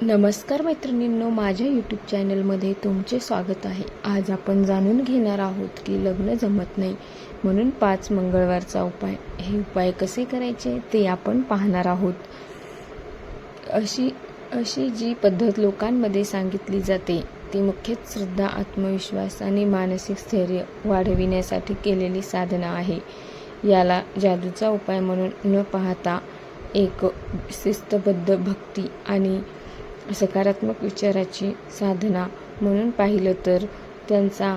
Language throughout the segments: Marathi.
नमस्कार मैत्रिणींनो, माझ्या यूट्यूब चॅनलमध्ये तुमचे स्वागत आहे. आज आपण जाणून घेणार आहोत की लग्न जमत नाही म्हणून 5 मंगळवारचा उपाय. हे उपाय कसे करायचे ते आपण पाहणार आहोत. अशी जी पद्धत लोकांमध्ये सांगितली जाते ती मुख्यतः श्रद्धा, आत्मविश्वास आणि मानसिक स्थैर्य वाढविण्यासाठी केलेली साधना आहे. याला जादूचा उपाय म्हणून न पाहता एक शिस्तबद्ध भक्ती आणि सकारात्मक विचाराची साधना म्हणून पाहिलं तर त्यांचा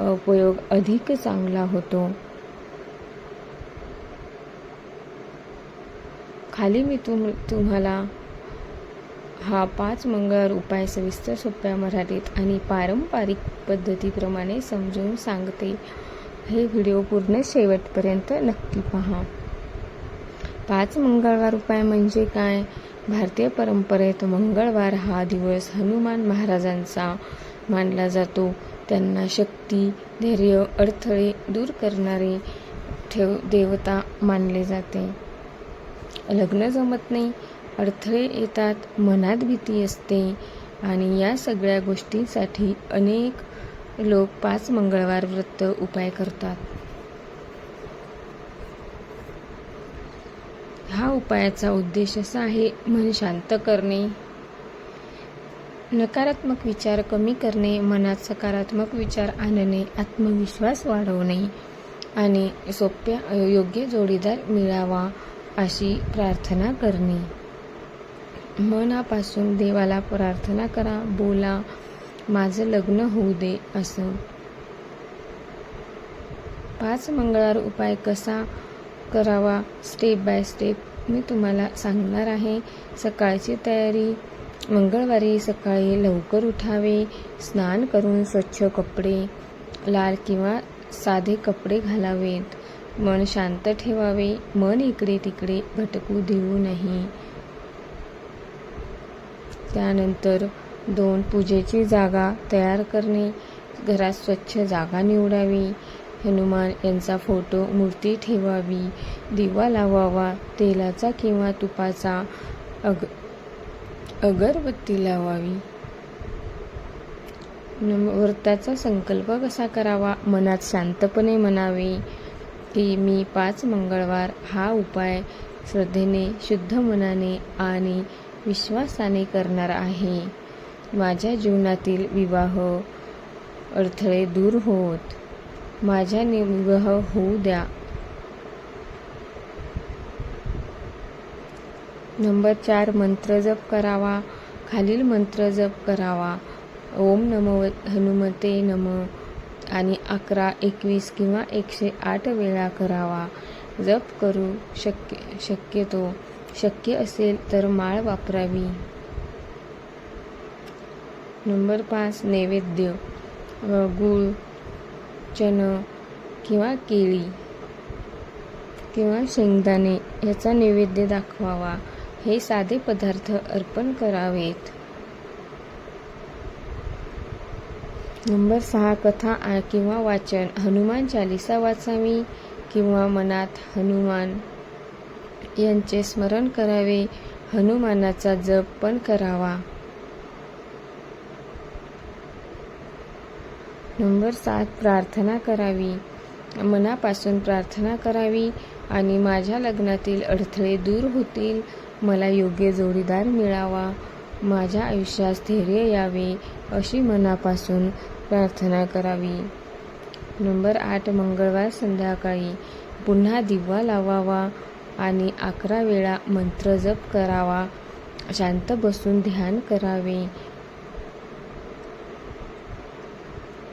उपयोग अधिक चांगला होतो. खाली मी तुम्हाला हा 5 मंगळवार उपाय सविस्तर, सोप्या मराठीत आणि पारंपरिक पद्धतीप्रमाणे समजून सांगते. हे व्हिडिओ पूर्ण शेवटपर्यंत नक्की पहा. 5 मंगळवार उपाय म्हणजे काय? भारतीय परंपरेत मंगळवार हा दिवस हनुमान महाराजांचा मानला जातो. त्यांना शक्ती, धैर्य, अडथळे दूर करणारे देवता मानले जाते. लग्न जमत नाही, अडथळे येतात, मनात भीती असते आणि या सगळ्या गोष्टींसाठी अनेक लोक 5 मंगळवार व्रत उपाय करतात. हा उपायाचा उद्देश असा आहे: मन शांत करणे, नकारात्मक विचार कमी करणे, मनात सकारात्मक विचार आणणे, आत्मविश्वास वाढवणे आणि योग्य जोडीदार मिळावा अशी प्रार्थना करणे. मनापासून देवाला प्रार्थना करा, बोला, माझं लग्न होऊ दे असं. 5 मंगळवार उपाय कसा करावा स्टेप बाय स्टेप मी तुम्हाला सांगणार आहे. सकाळची तयारी. मंगळवारी सकाळी लवकर उठावे, स्नान करून स्वच्छ कपडे, लाल किंवा साधे कपडे घालावेत, मन शांत ठेवावे, मन इकडे तिकडे भटकू देऊ नये. त्यानंतर 2 पूजेची जागा तयार करणे, घरात स्वच्छ जागा निवडावी, हनुमान यांचा फोटो, मूर्ती ठेवावी, दिवा लावावा, तेलाचा किंवा तुपाचा अगरबत्ती लावावी. व्रताचा संकल्प कसा करावा? मनात शांतपणे म्हणावे की मी 5 मंगळवार हा उपाय श्रद्धेने, शुद्ध मनाने आणि विश्वासाने करणार आहे. माझ्या जीवनातील विवाह अडथळे दूर होत, माझ्या विवाह होऊ द्या. नंबर 4 मंत्र जप करावा. खालील मंत्र जप करावा: ओम नमो हनुमते नमः आणि 11, 21 किंवा 108 वेळा करावा. जप करू शक्य असेल तर माळ वापरावी. नंबर 5 नैवेद्य: गूळ, चणे किंवा केळी किंवा शेंगदाणे याचा नैवेद्य दाखवावा. हे साधे पदार्थ अर्पण करावेत. नंबर 6 कथा किंवा वाचन: हनुमान चालीसा वाचावी किंवा मनात हनुमान यांचे स्मरण करावे. हनुमानाचा जप पण करावा. नंबर 7 प्रार्थना करावी. मनापासून प्रार्थना करावी आणि माझ्या लग्नातील अडथळे दूर होतील, मला योग्य जोडीदार मिळावा, माझ्या आयुष्यात स्थैर्य यावे अशी मनापासून प्रार्थना करावी. नंबर 8 मंगळवार संध्याकाळी पुन्हा दिवा लावावा आणि 11 वेळा मंत्र जप करावा. शांत बसून ध्यान करावे.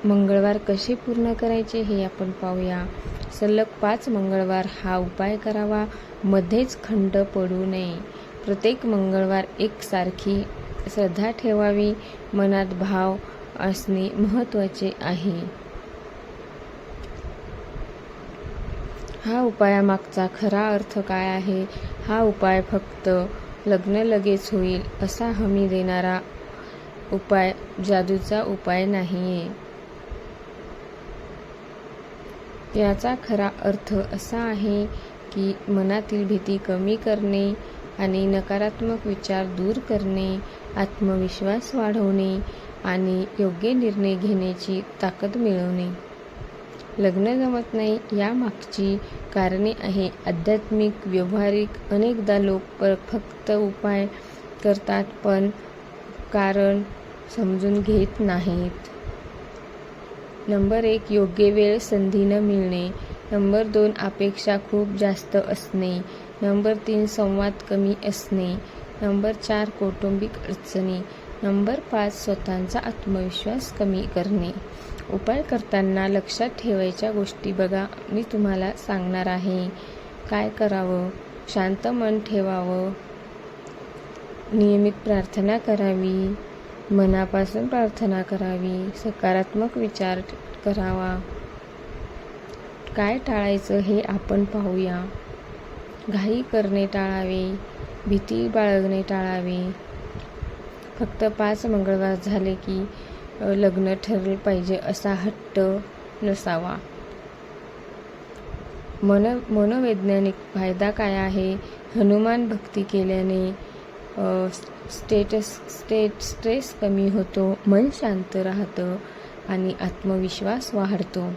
मंगळवार कसे पूर्ण करायचे हे आपण पाहूया. सलग 5 मंगळवार हा उपाय करावा. मध्येच खंड पडू नये. प्रत्येक मंगळवार एकसारखी श्रद्धा ठेवावी. मनात भाव असणे महत्त्वाचे आहे. हा उपायामागचा खरा अर्थ काय आहे? हा उपाय फक्त लग्न लगेच होईल असा हमी देणारा उपाय, जादूचा उपाय नाहीये. याचा खरा अर्थ असा आहे की मनातील भीती कमी करणे, आणि नकारात्मक विचार दूर करणे, आत्मविश्वास वाढवणे आणि योग्य निर्णय घेण्याची ताकद मिळवणे. लग्न जमत नाही यामागची कारणे आहे आध्यात्मिक, व्यावहारिक. अनेकदा लोक फक्त उपाय करतात पण कारण समजून घेत नाहीत. नंबर 1, योग्य वेळ संधी न मिळणे. नंबर 2, अपेक्षा खूप जास्त असणे. नंबर 3, संवाद कमी असणे. नंबर 4, कौटुंबिक अडचणी. नंबर 5, स्वतःचा आत्मविश्वास कमी करणे. उपाय करताना लक्षात ठेवायच्या गोष्टी बघा, मी तुम्हाला सांगणार आहे. काय करावं? शांत मन ठेवावं, नियमित प्रार्थना करावी, मनापासून प्रार्थना करावी, सकारात्मक विचार करावा. काय टाळायचं हे आपण पाहूया. घाई करणे टाळावे, भीती बाळगणे टाळावे. फक्त 5 मंगळवार झाले की लग्न ठरलं पाहिजे असा हट्ट नसावा. मनोवैज्ञानिक फायदा काय आहे? हनुमान भक्ती केल्याने स्ट्रेस कमी होतो, मन शांत राहतं आणि आत्मविश्वास वाढतो.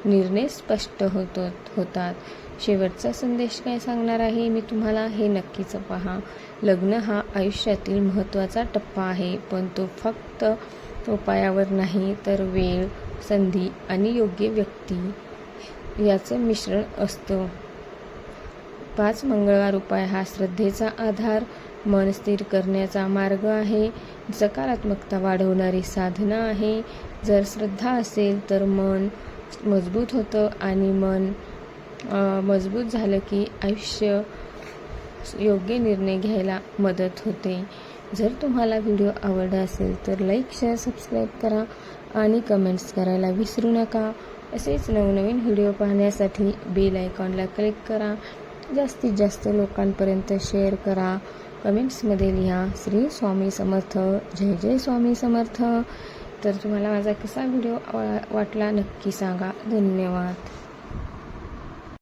निर्णय स्पष्ट होतात. शेवटचा संदेश काय सांगणार आहे मी तुम्हाला हे नक्कीच पहा. लग्न हा आयुष्यातील महत्त्वाचा टप्पा आहे, पण तो फक्त उपायावर नाही तर वेळ, संधी आणि योग्य व्यक्ती याचं मिश्रण असतं. 5 मंगळवार उपाय हा श्रद्धेचा आधार, मन स्थिर करण्याचा मार्ग आहे, सकारात्मकता वाढवणारी साधना आहे. जर श्रद्धा असेल तर मन मजबूत होतं आणि मन मजबूत झालं की आयुष्य योग्य निर्णय घ्यायला मदत होते. जर तुम्हाला व्हिडिओ आवडला असेल तर लाईक, शेअर, सबस्क्राईब करा आणि कमेंट्स करायला विसरू नका. असेच नवनवीन व्हिडिओ पाहण्यासाठी बेल आयकॉनला क्लिक करा. जास्तीत जास्त लोकांपर्यंत शेअर करा. कमेंट्समध्ये लिहा श्री स्वामी समर्थ, जय जय स्वामी समर्थ. तर तुम्हाला माझा कसा व्हिडिओ वाटला नक्की सांगा. धन्यवाद.